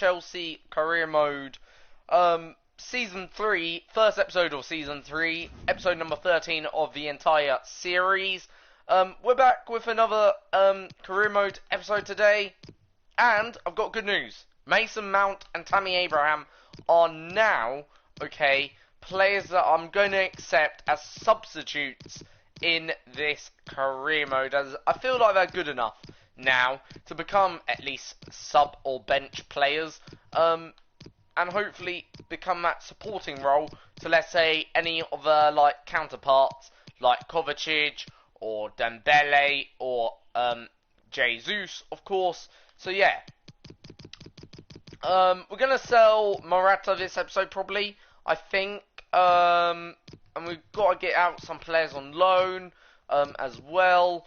Chelsea Career Mode, Season 3, first episode of Season 3, episode number 13 of the entire series. We're back with another Career Mode episode today, and I've got good news. Mason Mount and Tammy Abraham are now, players that I'm going to accept as substitutes in this Career Mode, as I feel like they're good enough now to become at least sub or bench players, and hopefully become that supporting role to, let's say, any of their counterparts like Kovacic or Dembele or Jesus, of course. So yeah, we're gonna sell Morata this episode probably, I think, and we've got to get out some players on loan as well.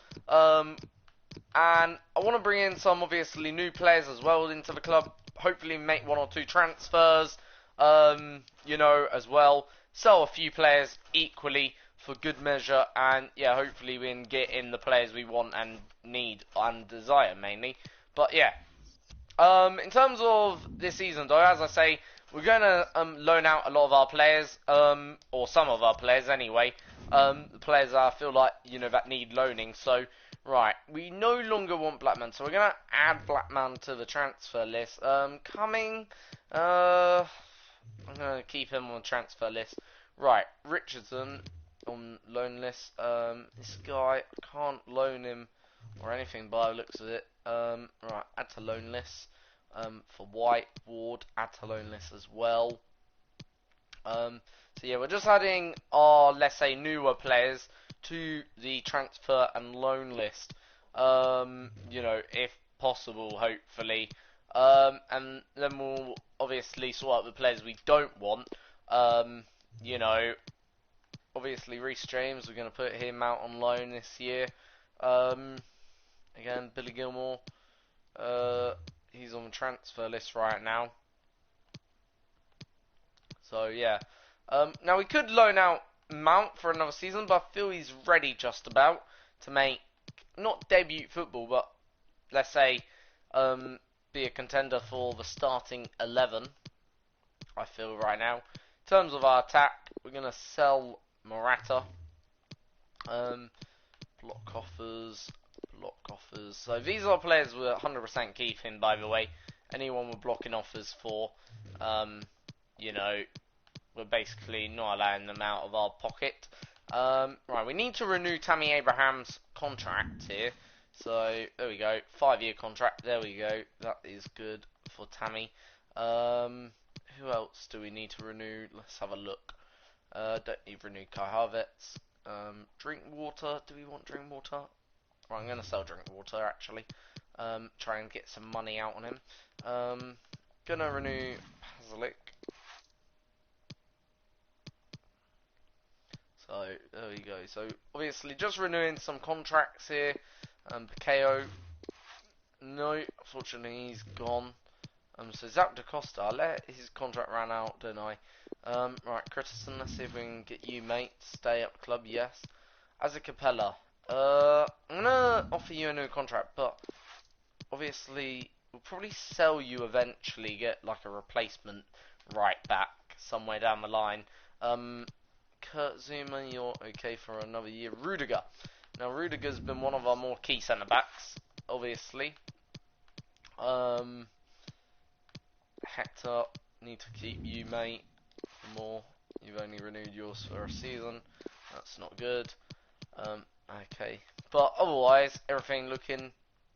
And I want to bring in some, obviously, new players as well into the club. Hopefully make one or two transfers, as well. Sell a few players equally for good measure. And, yeah, hopefully we can get in the players we want and need and desire, mainly. But, yeah. In terms of this season, though, as I say, we're going to loan out a lot of our players, or some of our players anyway. The players I feel like, that need loaning. So, right, we no longer want Blackman, so we're going to add Blackman to the transfer list. I'm going to keep him on the transfer list. Right, Richardson on loan list. This guy, I can't loan him or anything by the looks of it. Right, add to loan list. For White, Ward, add to loan list as well. So yeah, we're just adding our, let's say, newer players to the transfer and loan list. If possible, hopefully. And then we'll obviously sort out the players we don't want. Obviously Reece James, we're going to put him out on loan this year. Again, Billy Gilmore, he's on the transfer list right now. So yeah. Now we could loan out Mount for another season, but I feel he's ready just about to make, not debut football, but let's say be a contender for the starting 11, I feel right now. In terms of our attack, we're going to sell Morata. Block offers. So these are players we're 100% keeping, by the way. Anyone we're blocking offers for, we're basically not allowing them out of our pocket. Right, we need to renew Tammy Abraham's contract here. So, there we go. 5-year contract. There we go. That is good for Tammy. Who else do we need to renew? Let's have a look. Don't need to renew Kai Havertz. Drinkwater. Do we want Drinkwater? Right, I'm going to sell Drinkwater, actually. Try and get some money out on him. Gonna renew Pasalic. So, there we go. So, obviously, just renewing some contracts here. Bakeo. No, unfortunately, he's gone. So, Zach DaCosta, I let his contract run out, don't I? Right, Christensen, let's see if we can get you, mate. Stay up club, yes. As a Capella. I'm gonna offer you a new contract, but obviously, we'll probably sell you eventually, get like a replacement right back somewhere down the line. Kurt Zuma, you're okay for another year. Rudiger. Now, Rudiger's been one of our more key centre-backs, obviously. Hector, need to keep you, mate. More. You've only renewed yours for a season. That's not good. Okay. But otherwise, everything looking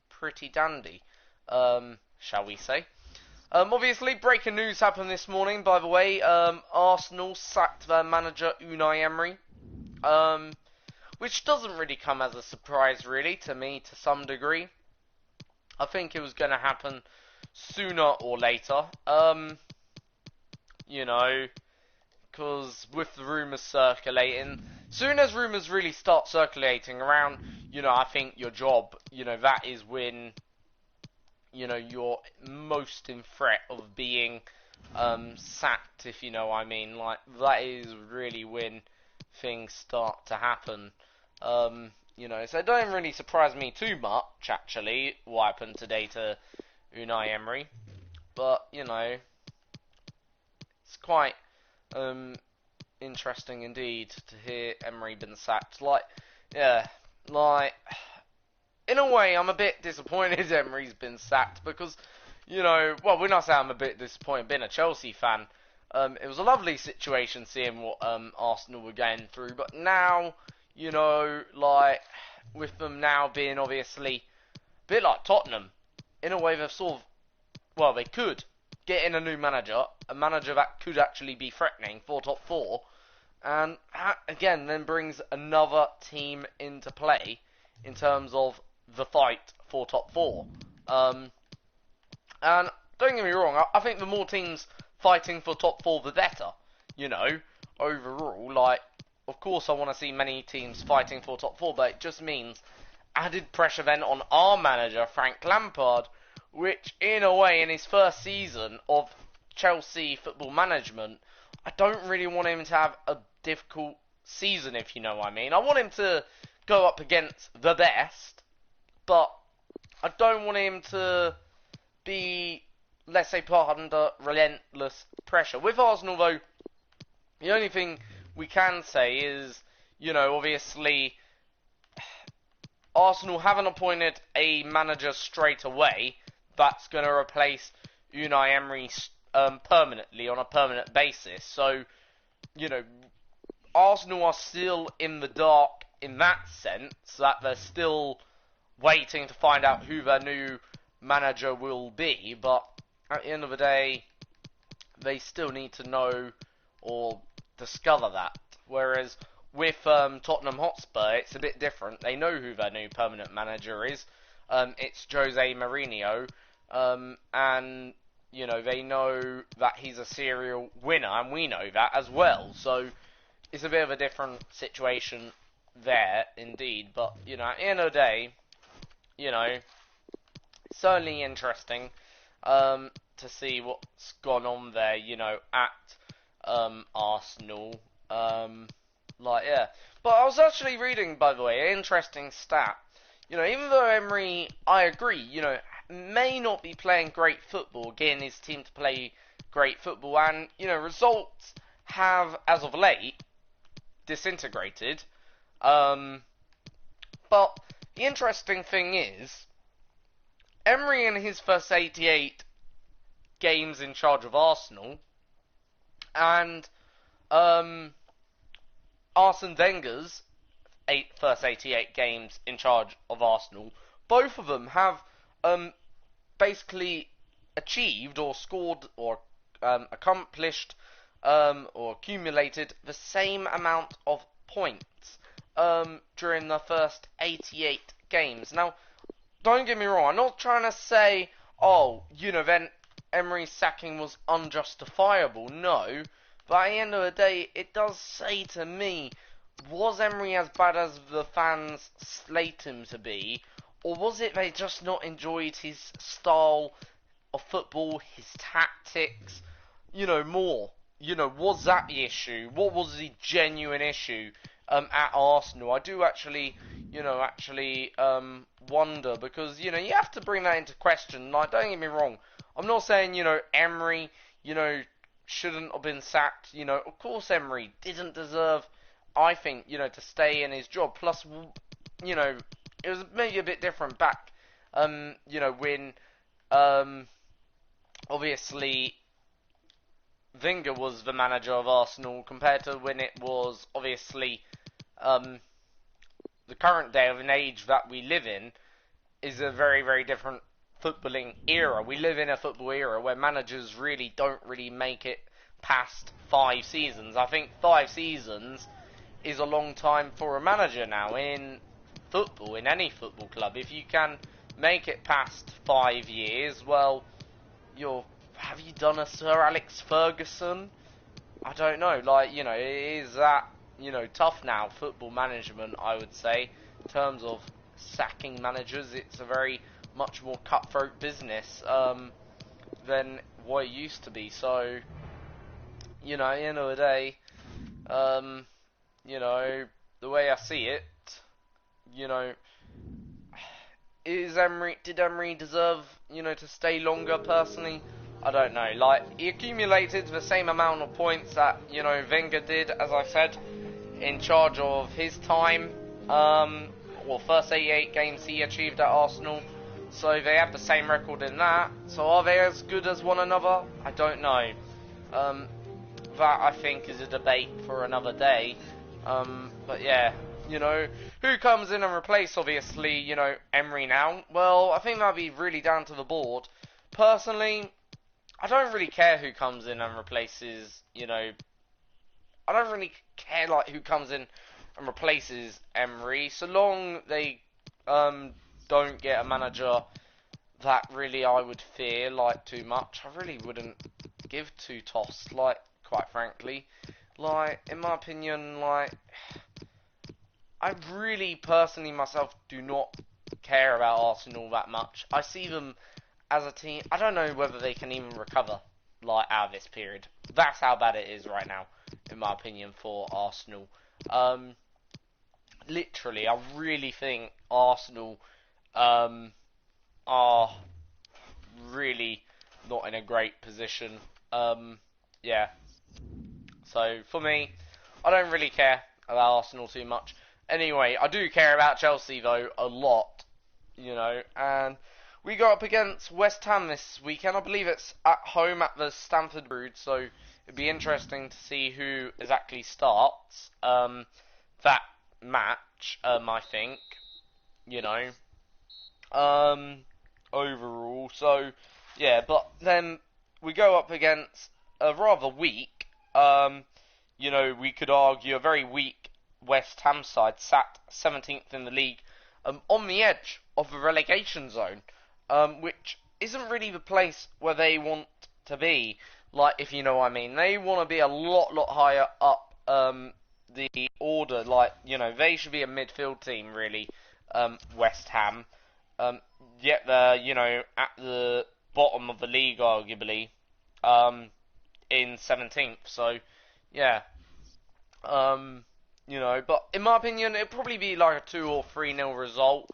pretty dandy, shall we say. Obviously, breaking news happened this morning, by the way. Arsenal sacked their manager, Unai Emery. Which doesn't really come as a surprise, really, to me, to some degree. I think it was going to happen sooner or later. Because with the rumours circulating, soon as rumours really start circulating around, I think your job, that is when, you're most in threat of being sacked, if you know what I mean. Like, that is really when things start to happen. So it don't really surprise me too much, actually, what happened today to Unai Emery. but you know, it's quite interesting indeed to hear Emery been sacked. Like, yeah, like in a way, I'm a bit disappointed Emery's been sacked because, you know, well, when I say I'm a bit disappointed, being a Chelsea fan, it was a lovely situation seeing what Arsenal were going through, but now, you know, like with them now being obviously a bit like Tottenham, in a way they've sort of, well, they could get in a new manager, a manager that could actually be threatening for top four, and that again then brings another team into play in terms of the fight for top four. And don't get me wrong, I think the more teams fighting for top four, the better. You know, overall, like, of course I want to see many teams fighting for top four, but it just means added pressure then on our manager, Frank Lampard, which in a way, in his first season of Chelsea football management, I don't really want him to have a difficult season, if you know what I mean. I want him to go up against the best, but I don't want him to be, let's say, put under relentless pressure. With Arsenal, though, the only thing we can say is, you know, obviously, Arsenal haven't appointed a manager straight away that's going to replace Unai Emery permanently on a permanent basis. So, you know, Arsenal are still in the dark in that sense, that they're still waiting to find out who their new manager will be, but at the end of the day, they still need to know or discover that. Whereas with Tottenham Hotspur, it's a bit different. They know who their new permanent manager is. It's Jose Mourinho, and you know they know that he's a serial winner, and we know that as well. So it's a bit of a different situation there, indeed. But you know, at the end of the day, you know, certainly interesting to see what's gone on there, you know, at Arsenal. Like, yeah. But I was actually reading, by the way, an interesting stat. You know, even though Emery, I agree, you know, may not be playing great football, getting his team to play great football, and, you know, results have, as of late, disintegrated. But the interesting thing is, Emery in his first 88 games in charge of Arsenal, and Arsene Wenger's first 88 games in charge of Arsenal, both of them have basically achieved or scored or accomplished or accumulated the same amount of points during the first 88 games. Now, don't get me wrong, I'm not trying to say, oh, you know, then Emery's sacking was unjustifiable. No, but at the end of the day, it does say to me, was Emery as bad as the fans slate him to be, or was it they just not enjoyed his style of football, his tactics, you know, more? You know, was that the issue? What was the genuine issue at Arsenal? I do actually, you know, wonder, because, you know, you have to bring that into question. Like, don't get me wrong, I'm not saying, you know, Emery, you know, shouldn't have been sacked. You know, of course Emery didn't deserve, I think, you know, to stay in his job. Plus, you know, it was maybe a bit different back, you know, when, obviously, Wenger was the manager of Arsenal compared to when it was, obviously, the current day of an age that we live in is a very, very different footballing era. We live in a football era where managers really don't really make it past 5 seasons. I think 5 seasons is a long time for a manager now in football, in any football club. If you can make it past 5 years, well, have you done a Sir Alex Ferguson? I don't know. Like, you know, it is that, you know, tough now, football management, I would say, in terms of sacking managers. It's a very much more cutthroat business than what it used to be. So, you know, at the end of the day, you know, the way I see it, you know, did Emery deserve, you know, to stay longer? Personally, I don't know. Like, he accumulated the same amount of points that, you know, Wenger did, as I said, in charge of his time. Well, first 88 games he achieved at Arsenal. So they have the same record in that. So are they as good as one another? I don't know. That, I think, is a debate for another day. But yeah, you know, who comes in and replace, obviously, you know, Emery now? Well, I think that'd be really down to the board. Personally, I don't really care who comes in and replaces, you know, I don't really care, like, who comes in and replaces Emery, so long they, don't get a manager that really I would fear, like, too much. I really wouldn't give two toss, like, quite frankly. Like, in my opinion, like, I really, personally, myself, do not care about Arsenal that much. I see them as a team, I don't know whether they can even recover, like, out of this period. That's how bad it is right now, in my opinion, for Arsenal. Literally, I really think Arsenal, are really not in a great position. Yeah. So, for me, I don't really care about Arsenal too much. Anyway, I do care about Chelsea, though, a lot, you know, and we go up against West Ham this weekend. I believe it's at home at the Stamford Bridge, so it'd be interesting to see who exactly starts that match, I think, you know, overall. So, yeah, but then we go up against a rather weak, you know, we could argue a very weak West Ham side, sat 17th in the league, on the edge of the relegation zone, which isn't really the place where they want to be, like, if you know what I mean. They want to be a lot higher up, the order, like, you know, they should be a midfield team, really, West Ham, yet they're, you know, at the bottom of the league, arguably, in 17th, so, yeah, you know, but in my opinion, it'd probably be like a 2 or 3-0 result.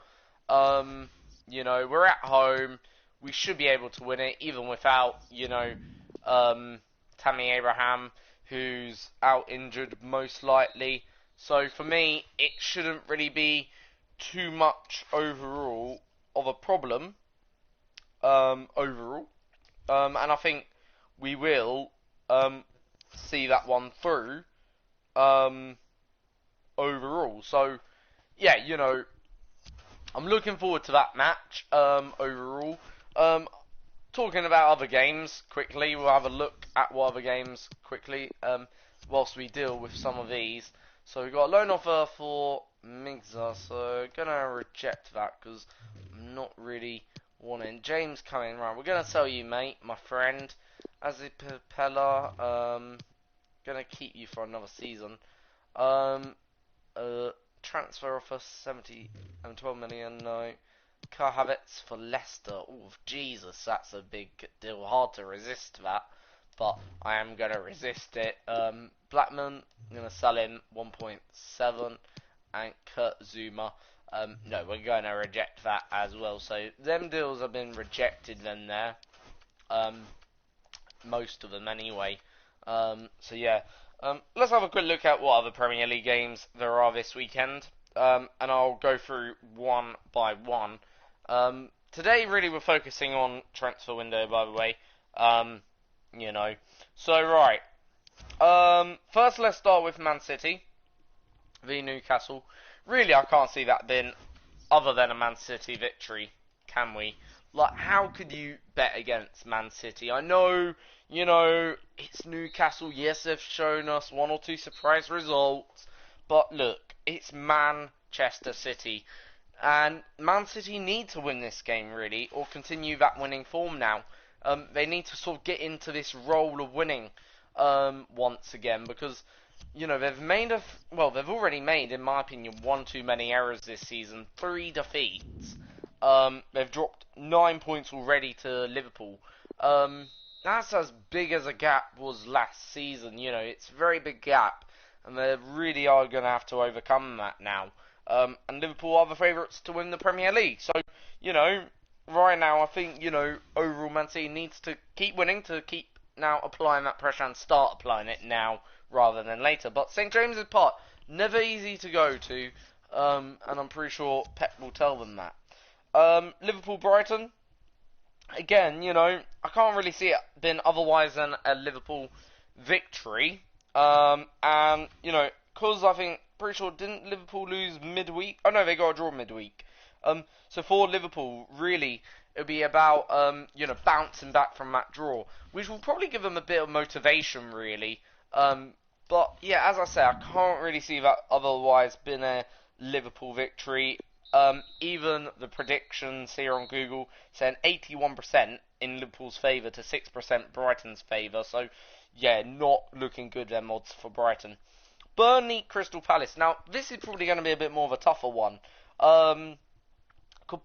You know, we're at home. We should be able to win it, even without, you know, Tammy Abraham, who's out injured most likely. So for me, it shouldn't really be too much overall of a problem. Overall. And I think we will see that one through. Overall. So, yeah, you know, I'm looking forward to that match, overall. Talking about other games, quickly, we'll have a look at what other games, quickly, whilst we deal with some of these. So, we've got a loan offer for Migza, so gonna reject that, because I'm not really wanting. James coming, right, we're gonna sell you, mate, my friend. Azipilla, gonna keep you for another season. Transfer offer 12 million. No. Car Havertz for Leicester. Oh, Jesus, that's a big deal. Hard to resist that, but I am gonna resist it. Blackman, I'm gonna sell him 1.7, and Kurt Zuma. No, we're gonna reject that as well. So them deals have been rejected then there. Most of them anyway. So yeah. Let's have a quick look at what other Premier League games there are this weekend, and I'll go through one by one. Today, really, we're focusing on transfer window, by the way. You know, so right. First, let's start with Man City v Newcastle. Really, I can't see that being other than a Man City victory, can we? Like, how could you bet against Man City? I know, you know, it's Newcastle. Yes, they've shown us 1 or 2 surprise results. But look, it's Manchester City. And Man City need to win this game, really, or continue that winning form now. They need to sort of get into this role of winning once again. Because, you know, they've already made, in my opinion, 1 too many errors this season. 3 defeats. They've dropped 9 points already to Liverpool. That's as big as a gap was last season. You know, it's a very big gap, and they really are going to have to overcome that now. And Liverpool are the favourites to win the Premier League. So, you know, right now, I think, you know, overall Man City needs to keep winning to keep now applying that pressure and start applying it now rather than later. But St James's Park, never easy to go to, and I'm pretty sure Pep will tell them that. Liverpool-Brighton, again, you know, I can't really see it being otherwise than a Liverpool victory. And, you know, because I think, pretty sure, didn't Liverpool lose midweek? Oh no, they got a draw midweek. So for Liverpool, really, it'll be about, you know, bouncing back from that draw, which will probably give them a bit of motivation, really. But, yeah, as I say, I can't really see that otherwise being a Liverpool victory. Even the predictions here on Google saying 81% in Liverpool's favour to 6% Brighton's favour. So, yeah, not looking good, their odds for Brighton. Burnley, Crystal Palace. Now, this is probably going to be a bit more of a tougher one.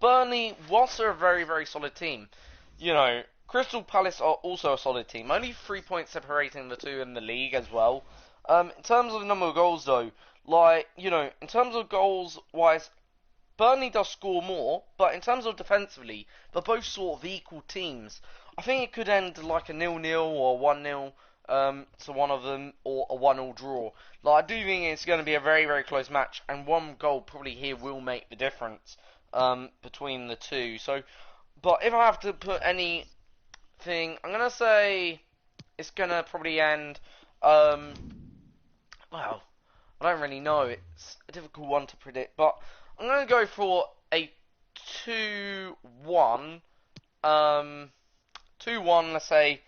Burnley, whilst they're a very, very solid team, you know, Crystal Palace are also a solid team. Only 3 points separating the two in the league as well. In terms of the number of goals, though, like, you know, in terms of goals-wise, Burnley does score more, but in terms of defensively, they're both sort of equal teams. I think it could end like a 0-0 or 1-0 to one of them, or a 1-1 draw. Like, I do think it's going to be a very, very close match, and one goal probably here will make the difference between the two. So, but if I have to put anything, I'm going to say it's going to probably end, well, I don't really know. It's a difficult one to predict, but I'm going to go for a 2-1, 2-1, let's say,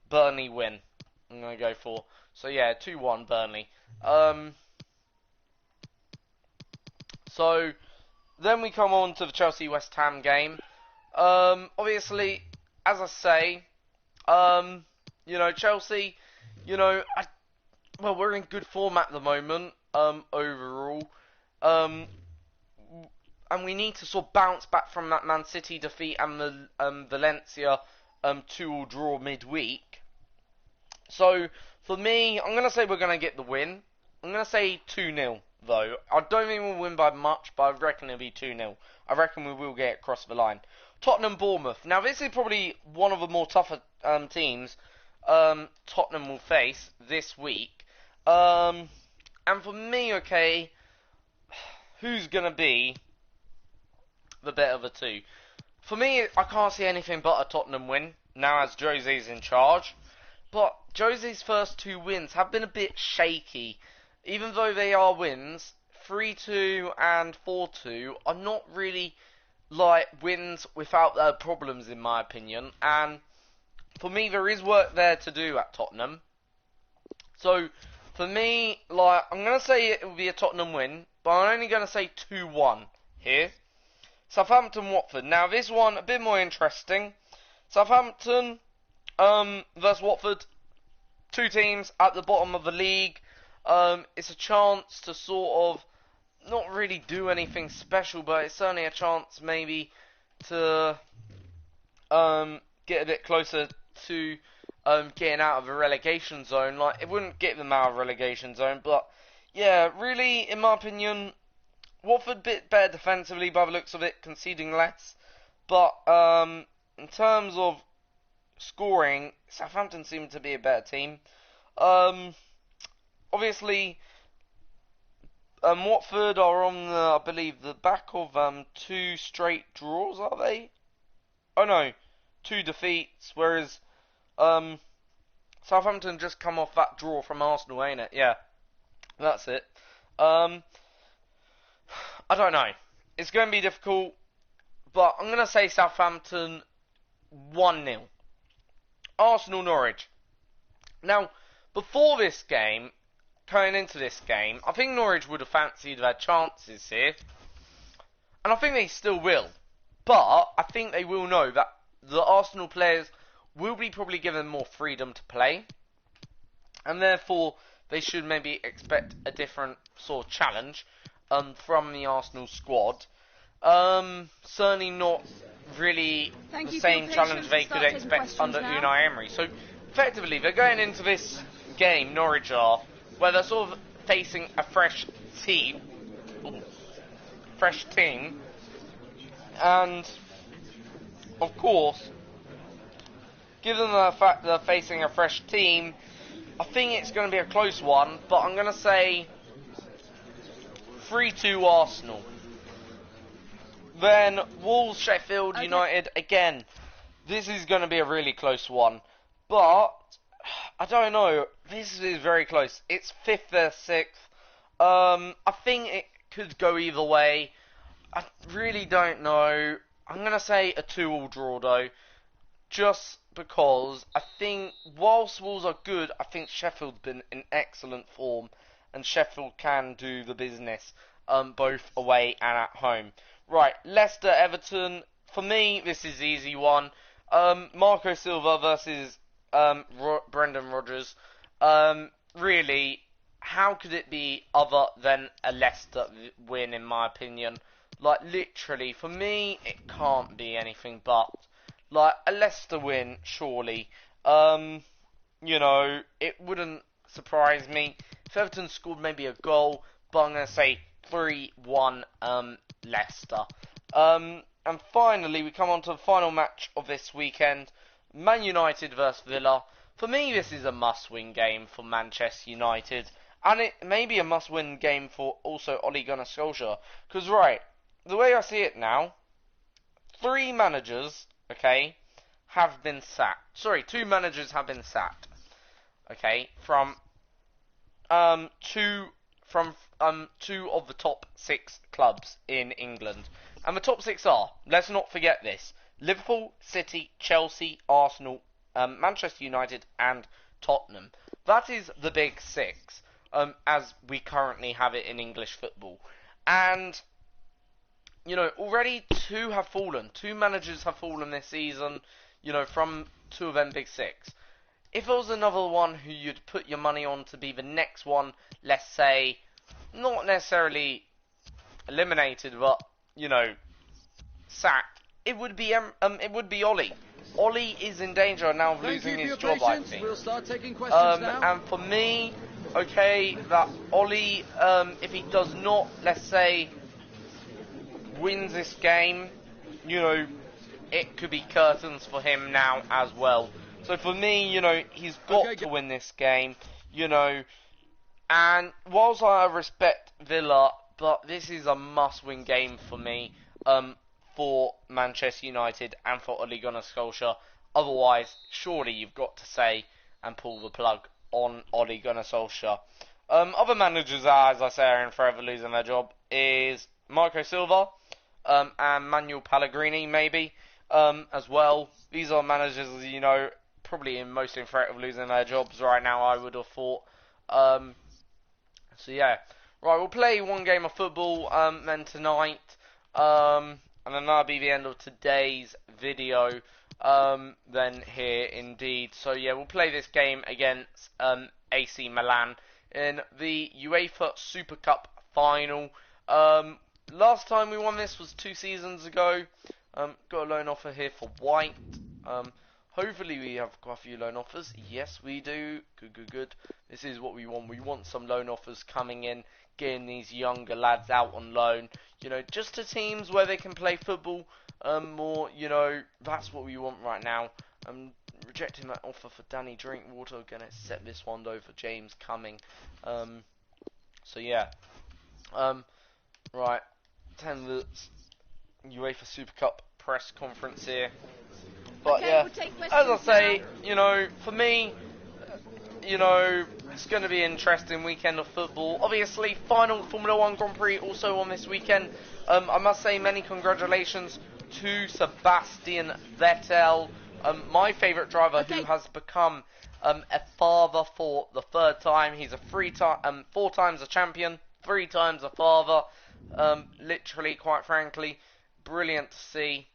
Burnley win. I'm going to go for. So, yeah, 2-1 Burnley. So, then we come on to the Chelsea-West Ham game. Obviously, as I say, you know, Chelsea, you know, well, we're in good form at the moment, overall. And we need to sort of bounce back from that Man City defeat and the Valencia 2-2 draw midweek. So, for me, I'm going to say we're going to get the win. I'm going to say 2-0, though. I don't think we'll win by much, but I reckon it'll be 2-0. I reckon we will get across the line. Tottenham-Bournemouth. Now, this is probably one of the more tougher teams Tottenham will face this week. And for me, okay, who's going to be the better of the two? For me, I can't see anything but a Tottenham win, now as Jose's in charge. But Jose's first two wins have been a bit shaky. Even though they are wins, 3-2 and 4-2 are not really like wins without problems, in my opinion. And for me, there is work there to do at Tottenham. So, for me, like, I'm going to say it will be a Tottenham win, but I'm only going to say 2-1 here. Southampton-Watford. Now, this one, a bit more interesting. Southampton versus Watford. Two teams at the bottom of the league. It's a chance to sort of not really do anything special, but it's certainly a chance maybe to get a bit closer to getting out of the relegation zone. Like, it wouldn't get them out of relegation zone, but yeah, really, in my opinion, Watford a bit better defensively by the looks of it, conceding less. But in terms of scoring, Southampton seem to be a better team. Obviously, Watford are on, I believe, the back of 2 straight draws, are they? Oh no, 2 defeats, whereas Southampton just come off that draw from Arsenal, ain't it? Yeah, that's it. I don't know. It's going to be difficult, but I'm going to say Southampton 1-0. Arsenal-Norwich. Now, before this game, going into this game, I think Norwich would have fancied their chances here. And I think they still will. But I think they will know that the Arsenal players will be probably given more freedom to play. And therefore, they should maybe expect a different sort of challenge from the Arsenal squad. Certainly not really the same challenge they could expect under Unai Emery. So, effectively, they're going into this game, Norwich are, where they're sort of facing a fresh team. And of course, given the fact they're facing a fresh team, I think it's going to be a close one, but I'm going to say 3-2 Arsenal. Then Wolves, Sheffield United, again, this is going to be a really close one, but I don't know, this is very close. It's 5th or 6th. I think it could go either way. I really don't know. I'm going to say a 2-2 draw though, just because I think whilst Wolves are good, I think Sheffield's been in excellent form, and Sheffield can do the business, both away and at home. Right, Leicester, Everton. For me, this is the easy one. Marco Silva versus Brendan Rodgers. Really, how could it be other than a Leicester win, in my opinion? Like, literally, for me, it can't be anything but, like, a Leicester win, surely. You know, it wouldn't surprise me if Everton scored maybe a goal, but I'm going to say 3-1 Leicester. And finally, we come on to the final match of this weekend, Man United versus Villa. For me, this is a must-win game for Manchester United, and it may be a must-win game for also Ole Gunnar Solskjaer. Because, right, the way I see it now, 3 managers, okay, have been sacked. Sorry, 2 managers have been sacked. Okay, from 2 of the top 6 clubs in England. And the top 6 are, let's not forget this, Liverpool, City, Chelsea, Arsenal, Manchester United and Tottenham. That is the big 6, as we currently have it in English football. And, you know, already 2 have fallen. 2 managers have fallen this season, you know, from 2 of them big 6. If there was another one who you'd put your money on to be the next one, let's say, not necessarily eliminated, but, you know, sacked, it would be Ole. Ole is in danger now of losing his job, I think. We'll start taking questions now. And for me, okay, that Ole, if he does not, let's say, wins this game, you know, it could be curtains for him now as well. So for me, you know, he's got to win this game, you know, and whilst I respect Villa, but this is a must-win game for me, for Manchester United and for Ole Gunnar Solskjaer. Otherwise, surely you've got to say and pull the plug on Ole Gunnar Solskjaer. Other managers, as I say, are in forever losing their job is Marco Silva, and Manuel Pellegrini, maybe, as well. These are managers, you know, probably most in threat of losing their jobs right now, I would have thought. So yeah, right, we'll play one game of football then tonight, and then that'll be the end of today's video. Then here indeed. So yeah, we'll play this game against AC Milan in the UEFA Super Cup final. Last time we won this was 2 seasons ago. Got a loan offer here for White. Hopefully we have quite a few loan offers. Yes, we do. Good. This is what we want. We want some loan offers coming in, getting these younger lads out on loan. You know, just to teams where they can play football more. You know, that's what we want right now. I'm rejecting that offer for Danny Drinkwater. Gonna set this one though for James Cumming. So yeah. Right. 10 minutes. UEFA Super Cup press conference here. But okay, yeah, we'll as I say, you know, for me, you know, it's going to be an interesting weekend of football. Obviously, final Formula 1 Grand Prix also on this weekend. I must say many congratulations to Sebastian Vettel, my favourite driver who has become a father for the 3rd time. He's a 4 times a champion, 3 times a father. Literally, quite frankly, brilliant to see.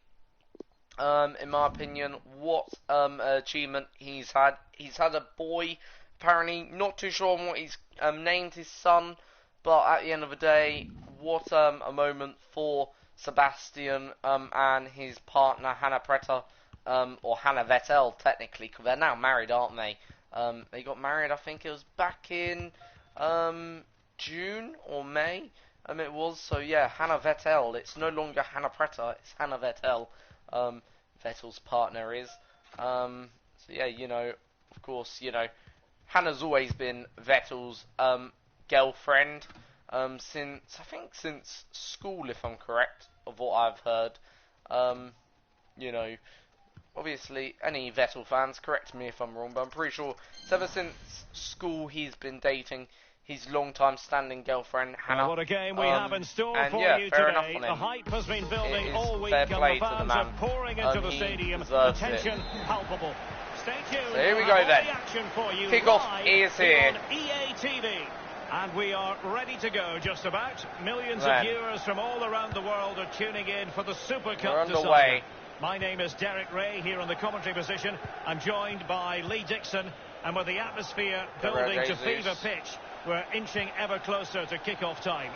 In my opinion, what achievement he's had. He's had a boy, apparently, not too sure on what he's named his son, but at the end of the day, what a moment for Sebastian and his partner Hannah Preta, or Hannah Vettel technically, because they're now married, aren't they? They got married, I think it was back in June or May, it was. So yeah, Hannah Vettel. It's no longer Hannah Preta, it's Hannah Vettel. Vettel's partner is. So yeah, you know, of course, you know, Hannah's always been Vettel's girlfriend since school, if I'm correct, of what I've heard. You know, obviously, any Vettel fans, correct me if I'm wrong, but I'm pretty sure it's ever since school he's been dating his long-time standing girlfriend, Hannah. Well, what a game we have in store and for yeah, you fair today. enough on The him. hype has been building It all is week, fair and play the to the fans man. are pouring into the He stadium. The deserves it. tension palpable. Stay tuned. So here we We'll go have all then. the action for you Kick-off live is here. on EA TV. And we are ready to go, just about. Millions Then. of viewers from all around the world are tuning in for the Super Cup We're underway. decider. My name is Derek Ray, here on the commentary position. I'm joined by Lee Dixon, and with the atmosphere building to Jesus. fever pitch, we're inching ever closer to kick-off time.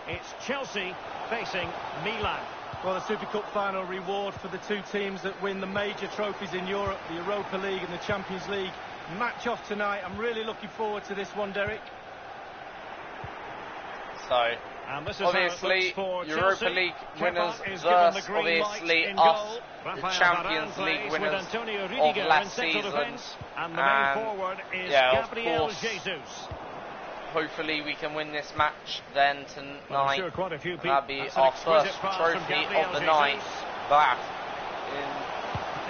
It's Chelsea facing Milan. Well, the Super Cup final reward for the two teams that win the major trophies in Europe, the Europa League and the Champions League. Match off tonight. I'm really looking forward to this one, Derek. So, And this is obviously, how it looks for Europa Chelsea. League Kepa winners is given the versus, green light obviously, in us, goal. the Rafael Champions Varane League plays winners with Antonio of Rudiger last in central season. defence, and the main forward is yeah, of Gabriel course, Jesus. hopefully we can win this match then tonight. Well, I'm sure quite a few people. That'll be That's an our exquisite first pass from trophy Gabriel of the Jesus. night back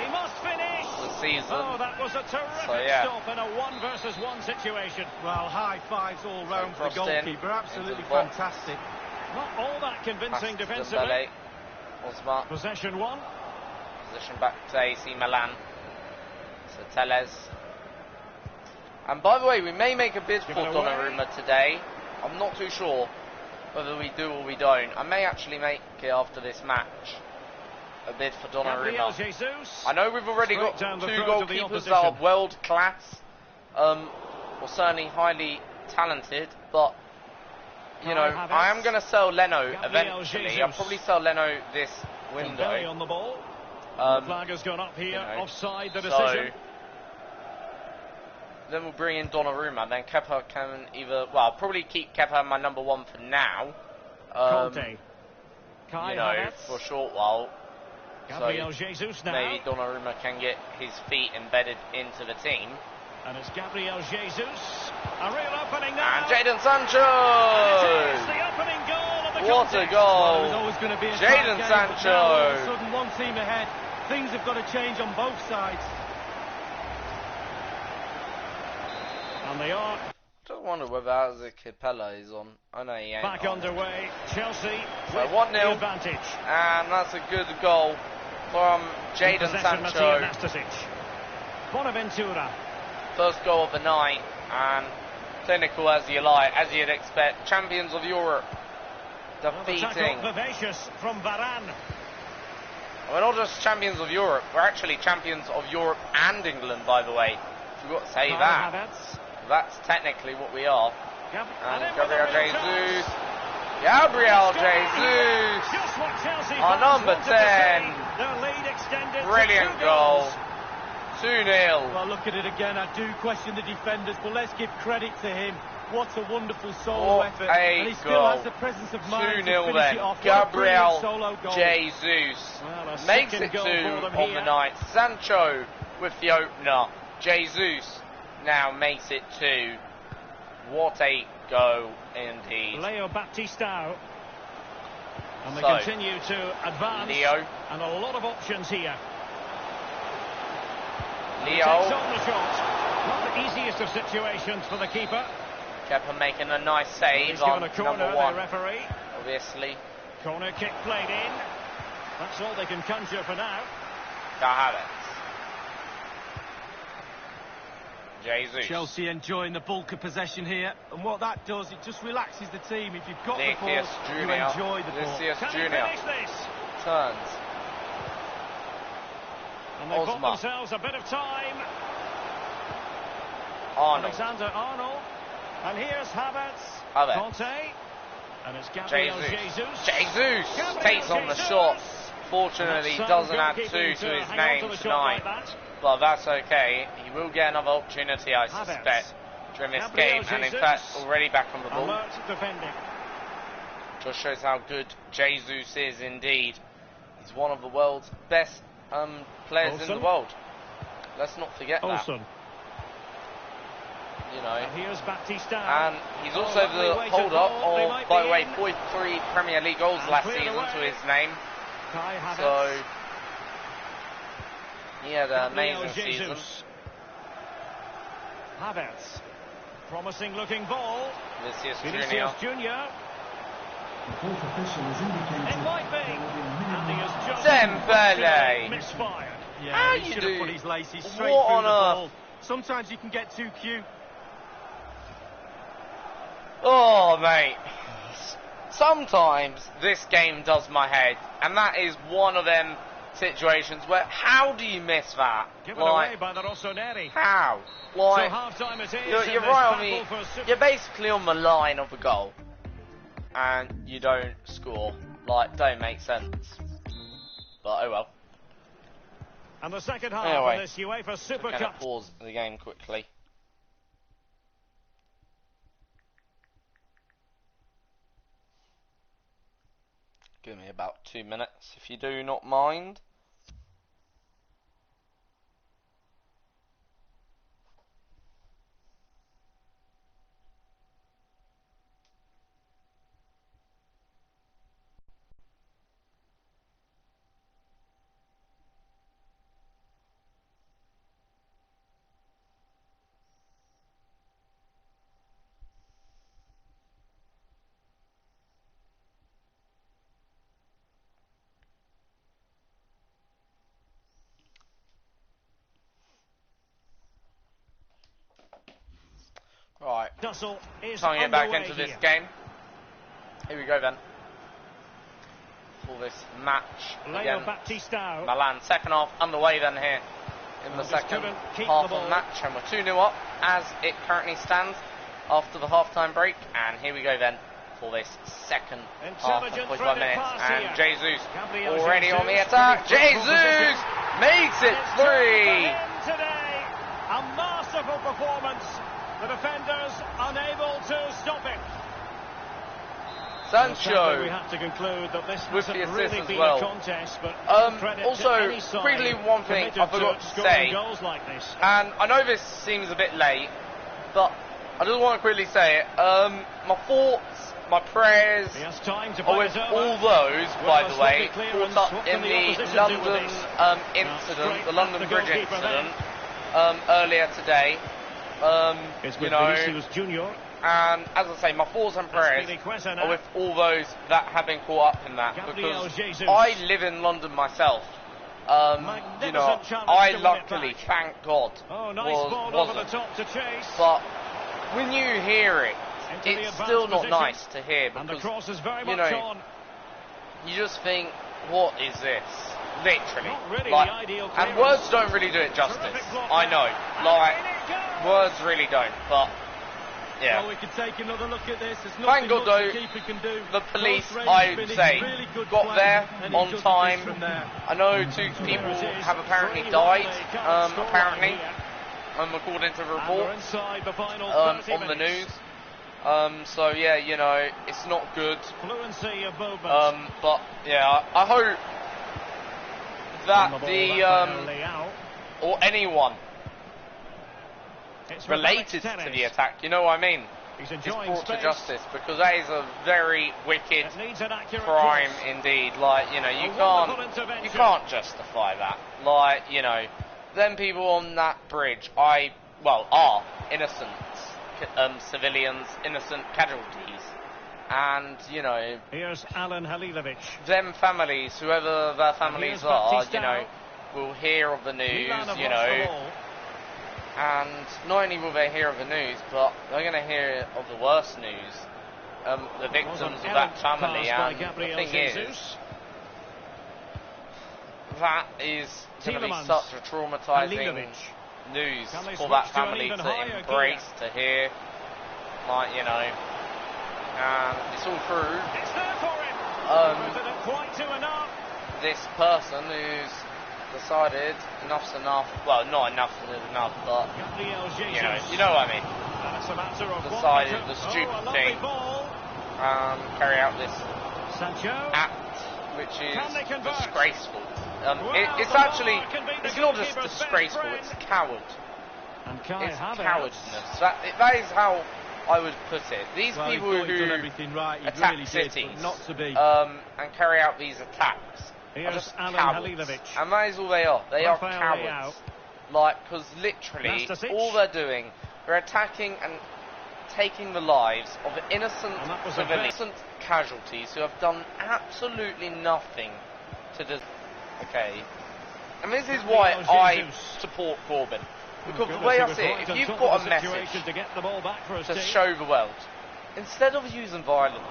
He must finish. in the season. Oh, that was a terrific So, yeah. stop in a 1-versus-1 situation. Well, high fives all round for the crossed in goalkeeper. Absolutely into the box. fantastic. Not all that convincing defensively. Dembele. Osma. Possession one. Position back to AC Milan. So Telles. And by the way, we may make a bid for Give it away. Donnarumma today. I'm not too sure whether we do or we don't. I may actually make it after this match. A bid for Gabriel Donnarumma. Jesus. I know we've already Straight got down the two throat of the goalkeepers that are opposition. world class. Or certainly highly talented, but you know, Havertz. I am going to sell Leno Gabriel eventually. Jesus. I'll probably sell Leno this Dembele window. on the ball. Um, Flag has gone up here. you know, Offside the so decision. then we'll bring in Donnarumma. Then Kepa can either, well, I'll probably keep Kepa my number one for now. Conte. Kai You know, Havertz. for a short while. Gabriel So Jesus now. maybe Donnarumma can get his feet embedded into the team. And it's Gabriel Jesus. A real opening now. And Jadon Sancho! It is the opening goal of the What a contest. Well, there's goal! always going to be a Jadon tight game, but Sancho. now all of a sudden, one team ahead. Things have got to change on both sides. And they are Just wonder whether Isaac Capella is on. I know he ain't. back on. underway. Chelsea So with 1-0. the advantage. And that's a good goal from In Jadon possession, Sancho. Matija Nastasic. Bonaventura. First goal of the night, and clinical as you like, as you'd expect. Champions of Europe Well, the defeating. tackle vivacious from Varane. We're not just champions of Europe, we're actually champions of Europe and England, by the way. Forgot to say Kai that. Havertz. That's technically what we are. And And in with Gabriel a real Jesus. chance. Gabriel Scoring here. Jesus. Just what Chelsea Our fans number wanted to 10. see. Their lead extended Brilliant to 2 goal. goals. 2-0. Well, look at it again. I do question the defenders, but let's give credit to him. What a wonderful solo What effort. a And he still goal. has the presence of mind to 2-0 finish then. it off. What a brilliant Gabriel solo goal. Jesus Well, a makes second it goal 2 for them on here. the night. Sancho with the opener. Jesus now makes it 2. What a goal indeed. Leo Baptistao. And they So, continue to advance. Leo. And a lot of options here. Takes Leo. on the shot. Not the easiest of situations for the keeper. Kepa making a nice He's save given on a corner, number the 1, referee. obviously. Corner kick played in. That's all they can conjure for now. Havertz. Jesus. Chelsea enjoying the bulk of possession here, and what that does, it just relaxes the team. If you've got the Vinicius ball, you Junior. enjoy the ball. Vinicius Can he Junior finish this? turns. And they've got Osma. themselves a bit of time. Arnold. Alexander Arnold. And here's Havertz. Havertz. Conte. And it's Gabriel Jesus. Jesus Gabriel takes on the Jesus. shot. Fortunately, he That's doesn't have goalkeeping 2 to his hang on name to the shot tonight. like that. But that's okay. He will get another opportunity, I Havertz. suspect, during this Gabriel game. And in Jesus. fact, already back on the ball. Alert defending. Just shows how good Jesus is indeed. He's one of the world's best players in Olsen. the world. Let's not forget that. Olsen. You know. And here's Baptista. And he's also lovely the weighted holder ball. They of, might by be the way, in. 43 Premier League goals And last cleared season away. to his name. Kai Havertz. So he had an Gabriel amazing Jesus. season. Havertz. Promising looking ball. Vinicius Junior. The fourth official has indicated It might be. there will be a minimum And he has just Dembele. misfired. Yeah, How he you should do? have put his laces straight What through on the earth? ball. Sometimes you can get too cute. Oh, mate. Sometimes this game does my head, and that is one of them situations where how do you miss that? Given away by the Rossoneri. How? So Like, half time it is. you're in this right on me. battle for Super- You're basically on the line of a goal, and you don't score. Like, don't make sense. But oh well. And the second half Anyway, of this UEFA Super Gonna Cup. pause the game quickly. Give me about 2 minutes, if you do not mind. Right, Dussel is time to get back underway into this here. game. Here we go then. For this match Leo again. Baptista. Milan, second half underway then here in the Just second couldn't keep half the of ball. the match, and we're 2-0 up as it currently stands after the half-time break. And here we go then for this second half of Intelligent 45 threaded minutes. pass And here. Jesus Gabriel already on the Jesus, attack. pretty football Jesus position. makes it It's time for three. him today. A masterful performance. The defenders unable to stop it. Sadly, we Sancho. have to conclude that this with hasn't the assist really as been well. a contest, but credit to Also, any side quickly, one thing committed I forgot to scoring say, goals like this. and I know this seems a bit late, but I just want to quickly say it. My thoughts, my prayers He has time to are play with it over. all those, by the way, clearance. caught What up can in the the opposition do with London this? incident, straight the London at the Bridge goalkeeper incident, then. earlier today. It's You with know, Vinicius Junior. and as I say, my thoughts and prayers Azpilicueta are now. with all those that have been caught up in that, Gabriel because Jesus. I live in London myself. You know, Magnificent challenge I to win it luckily, back. thank God, Oh, nice ball over the wasn't. top to chase. But when you hear it, Into the it's advanced still not position. nice to hear, And the because cross is very you much know, on. you just think, what is this? Literally. Not really like, the ideal and clearance. words don't really do it justice. Terrific block I know. there. Like, And in it goes. words really don't, but yeah. Well, we can take another look at this. There's Thank nothing God, much though, the keeper can do. the police, Close range I would finish, say, really good got play, there and he on does the time. rest from there. I know 2 people have apparently died, apparently, according to the And we're report, inside the final 30 on the minutes. news. So yeah, you know, it's not good. Fluency of movement. But yeah, I hope that or anyone It's related to the attack, you know what I mean, He's is enjoying brought to space. justice, because that is a very wicked It needs an accurate crime cross. indeed. Like, you know, you wonderful intervention. can't justify that. Like, you know, them people on that bridge, are innocent civilians, innocent casualties, and you know, Here's Alan Halilovic. them families, whoever their families here's are, Baptista. you know, will hear of the news, Milan have you lost the know, ball. and not only will they hear of the news, but they're going to hear of the worst news. The victims Was an of that errant family, pass by and Gabriel the thing is, Jesus. that is going to be Tielemans. such a traumatizing Halilovic. news Can they for that switch to an family even to higher embrace, to hear, like, you know, and it's all through It's there for him. But didn't quite do enough. this person who's decided enough's enough. Well, not enough is enough, but Gabriel Jesus. you know what I mean. And it's a matter of Decided what the to- stupid a lovely thing. ball. Carry out this Sancho. act which is Can they convert? disgraceful. Well, It's the actually, bar can be the it's not just goalkeeper's disgraceful, friend. it's coward. And Kai It's Havertz. cowardness. That is how I would put it. These Well, he people thought he'd done who everything right. He attack really cities did, but not to be. and carry out these attacks are Here's just Alan cowards. Halilovic. And that is all they are. They Rafael are cowards. Leao. Like, because literally, Nastasic. all they're doing, they're attacking and taking the lives of innocent And that was a civilians, innocent casualties who have done absolutely nothing to deserve. Okay. And this is why I Jesus. support Corbyn. Because Goodness, the way he I was see it, right if on you've top got of a the message situation to get the ball back for his to team. show the world, instead of using violence,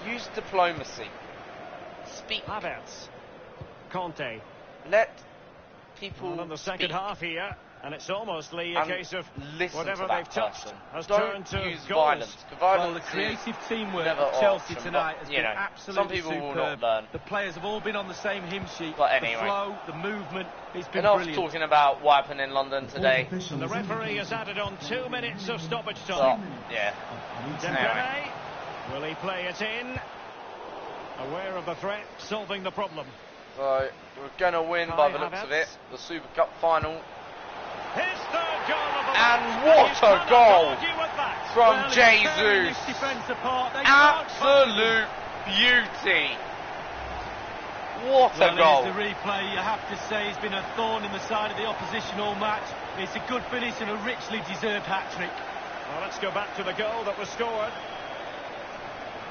use diplomacy. Speak. Havertz. Conte. Let people Well, in the second speak. half here, and it's almost a And case of listen whatever to that they've touched person. has Don't turned to use goals. violence. 'Cause Well, violence the is creative teamwork never of Chelsea option, tonight but, has you been know, absolutely some people superb. will not learn. The players have all been on the same hymn sheet. But anyway. The flow, the movement, it's been Enough brilliant. talking about what happened in London today. And the referee has added on 2 minutes of stoppage So, time. yeah. Dembele. Will he play it in? Aware of the threat, solving the problem. So, we're going to win Kai by the looks of Havertz. it. The Super Cup final. His third goal of the And match. what You a cannot goal argue with that. from Well, he's tearing Jesus. this defence apart. They can't cope with Absolute beauty. What Well, a goal. here's the replay. You have to say he's been a thorn in the side of the opposition all match. It's a good finish and a richly deserved hat-trick. Well, let's go back to the goal that was scored.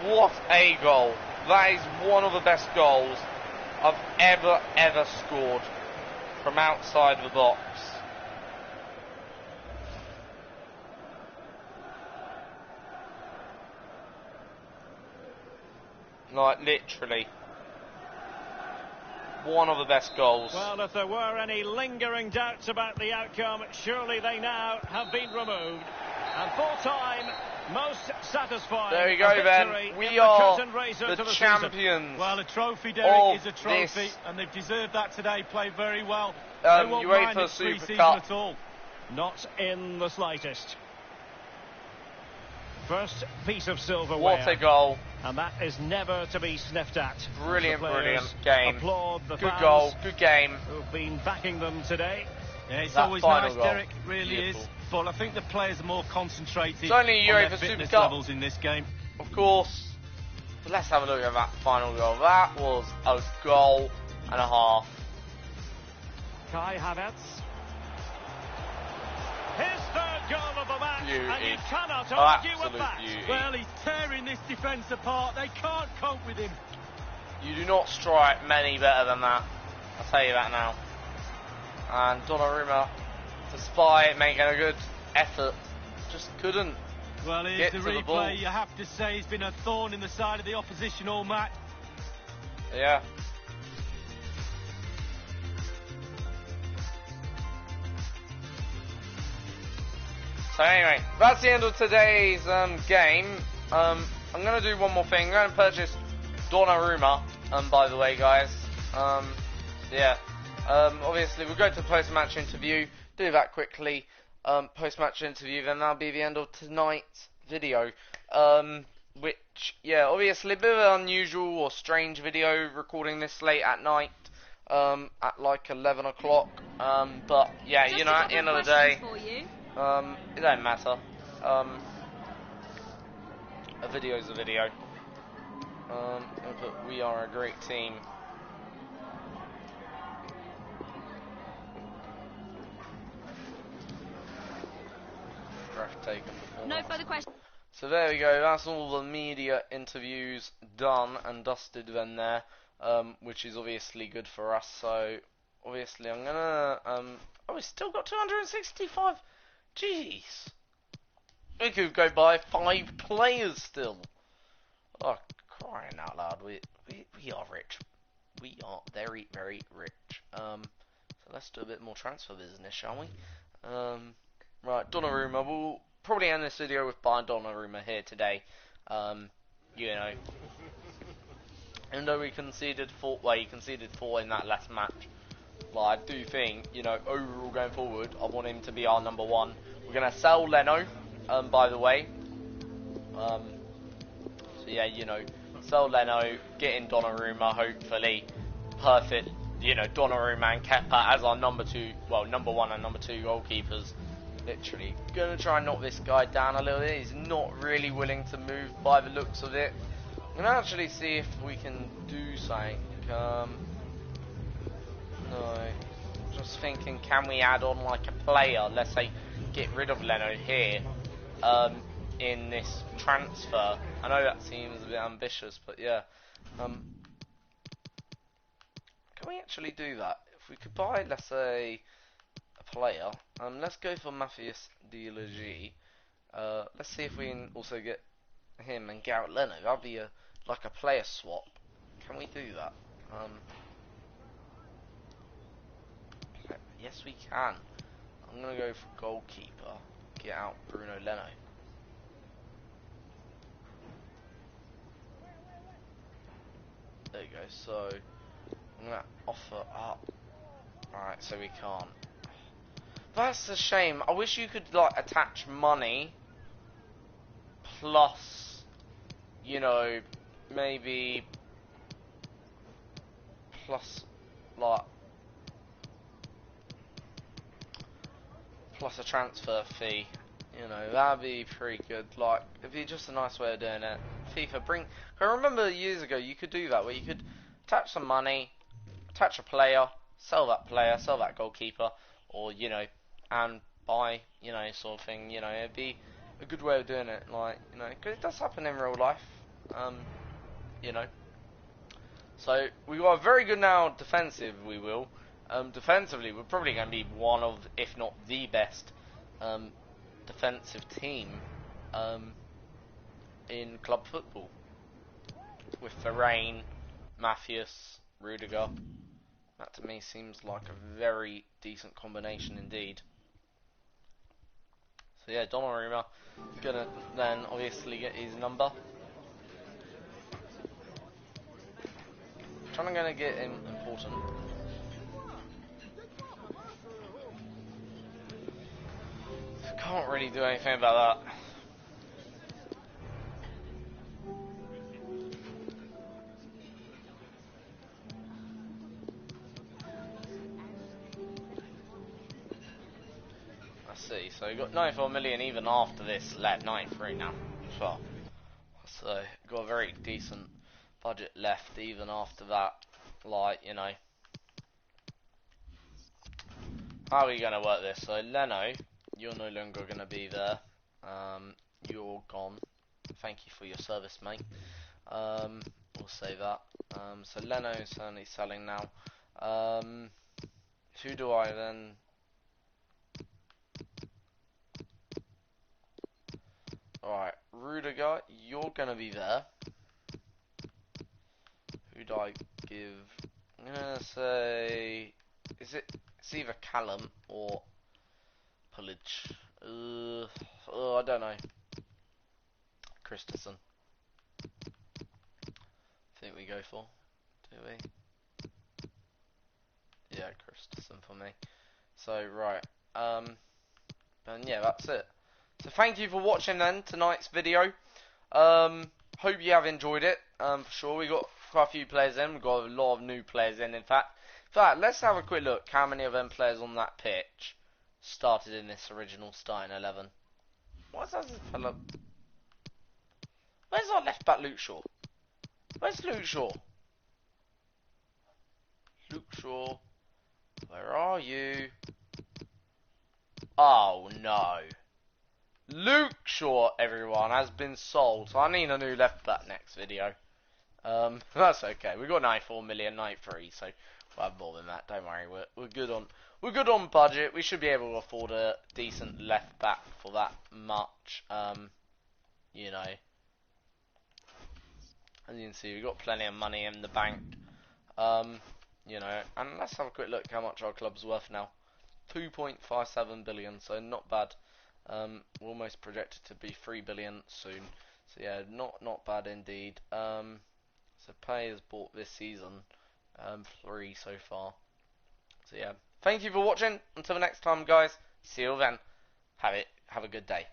What a goal. That is one of the best goals I've ever scored from outside the box. Like, literally. One of the best goals. Well, if there were any lingering doubts about the outcome, surely they now have been removed. And full time, most satisfying. There you a go, victory Ben. We in the are curtain raiser the to the champions. Well, a trophy, Derek, of is a trophy, this, and they've deserved that today. Played very well. UEFA they won't mind its Super pre-season Cup. at all. Not in the slightest. First piece of silverware. What a goal. And that is never to be sniffed at. Brilliant, The players brilliant game. Applaud the Good fans goal, good game. who've been backing them today. Yeah, it's That always final nice, goal. Derek. It really Beautiful. is. But I think the players are more concentrated It's only on UEFA their Super fitness Cup. levels in this game. Of course. But let's have a look at that final goal. That was a goal and a half. Kai Havertz. His third goal of the match, Beauty. and you cannot Oh, argue with absolute that. beauty. Well, he's tearing this defence apart. They can't cope with him. You do not strike many better than that. I'll tell you that now. And Donnarumma, despite making a good effort, just couldn't. Well, here's Get the to the replay. ball. You have to say he's been a thorn in the side of the opposition all match. Yeah. So anyway, that's the end of today's game. I'm going to do one more thing. I'm going to purchase Donnarumma, by the way, guys. Yeah. Obviously, we'll go to the post-match interview. Do that quickly. Post-match interview, then that'll be the end of tonight's video. Which, yeah, obviously a bit of an unusual or strange video, recording this late at night. At like 11 o'clock. But, yeah, Just you know, a at the end couple of the day... questions for you. it don't matter. A video's a video. But we are a great team. Breathtaking performance. No further questions. So there we go, that's all the media interviews done and dusted then there, which is obviously good for us. So obviously I'm gonna, oh, we still got 265, jeez. We could go buy 5 players still. Oh, crying out loud, we are rich. We are very, very rich. So let's do a bit more transfer business, shall we? Right, Donnarumma, we'll probably end this video with buying Donnarumma here today. You know, even though we conceded 4, well, he conceded 4 in that last match. Well, I do think, you know, overall going forward, I want him to be our number 1. We're gonna sell Leno, by the way. So yeah, you know, sell Leno, get in Donnarumma, hopefully. Perfect. You know, Donnarumma and Kepa as our number one and number two goalkeepers. Literally. Gonna try and knock this guy down a little bit. He's not really willing to move by the looks of it. I'm gonna actually see if we can do something. No. Just thinking, can we add on like a player? Let's say get rid of Leno here in this transfer. I know that seems a bit ambitious, but yeah. Can we actually do that? If we could buy, let's say, a player. Let's go for Matthias De Ligt. Let's see if we can also get him and Garrett Leno. That'd be like a player swap. Can we do that? Yes, we can. I'm gonna go for goalkeeper. Get out Bruno Leno. There you go. So I'm gonna offer up. Alright, so we can't. That's a shame. I wish you could like attach money plus, you know, maybe plus like plus a transfer fee. You know, that'd be pretty good. Like, it'd be just a nice way of doing it. FIFA, I remember years ago you could do that, where you could attach some money, attach a player, sell that goalkeeper, or, you know, and buy, you know, sort of thing. You know, it'd be a good way of doing it. Like, you know, 'cause it does happen in real life. You know. So, we got a very good now defensive, we will. Defensively, we're probably going to be one of, if not the best, defensive team in club football. With Varane, Matthias, Rudiger. That to me seems like a very decent combination indeed. So yeah, Donnarumma gonna then obviously get his number. Trying to get him important. Can't really do anything about that. I see, so we got 94 million even after this, 93 now as well. So, got a very decent budget left even after that, like, you know. How are we going to work this? So, Leno, you're no longer going to be there. You're gone. Thank you for your service, mate. We'll say that. So, Leno is certainly selling now. Who do I then... Alright, Rudiger, you're gonna be there. Who do I give? I'm gonna say... It's either Callum or Pulisic. I don't know. Christensen. I think we go for. Do we? Yeah, Christensen for me. So, right. And yeah, that's it. So thank you for watching then tonight's video. Hope you have enjoyed it. For sure, we got quite a few players in. We've got a lot of new players in fact. Let's have a quick look. How many of them players on that pitch started in this original starting 11? What's that fella? Where's our left back, Luke Shaw? Where's Luke Shaw? Luke Shaw, where are you? Oh no. Luke Shaw, everyone, has been sold. So I need a new left back next video. That's okay. We've got 94 million, 93, so we'll have more than that. Don't worry, we're good on budget. We should be able to afford a decent left back for that much. You know, as you can see, we've got plenty of money in the bank. You know, and let's have a quick look how much our club's worth now. 2.57 billion, so not bad. We're almost projected to be 3 billion soon. So yeah, not bad indeed. So players bought this season, 3 so far. So yeah, thank you for watching. Until the next time, guys. See you then. Have a good day.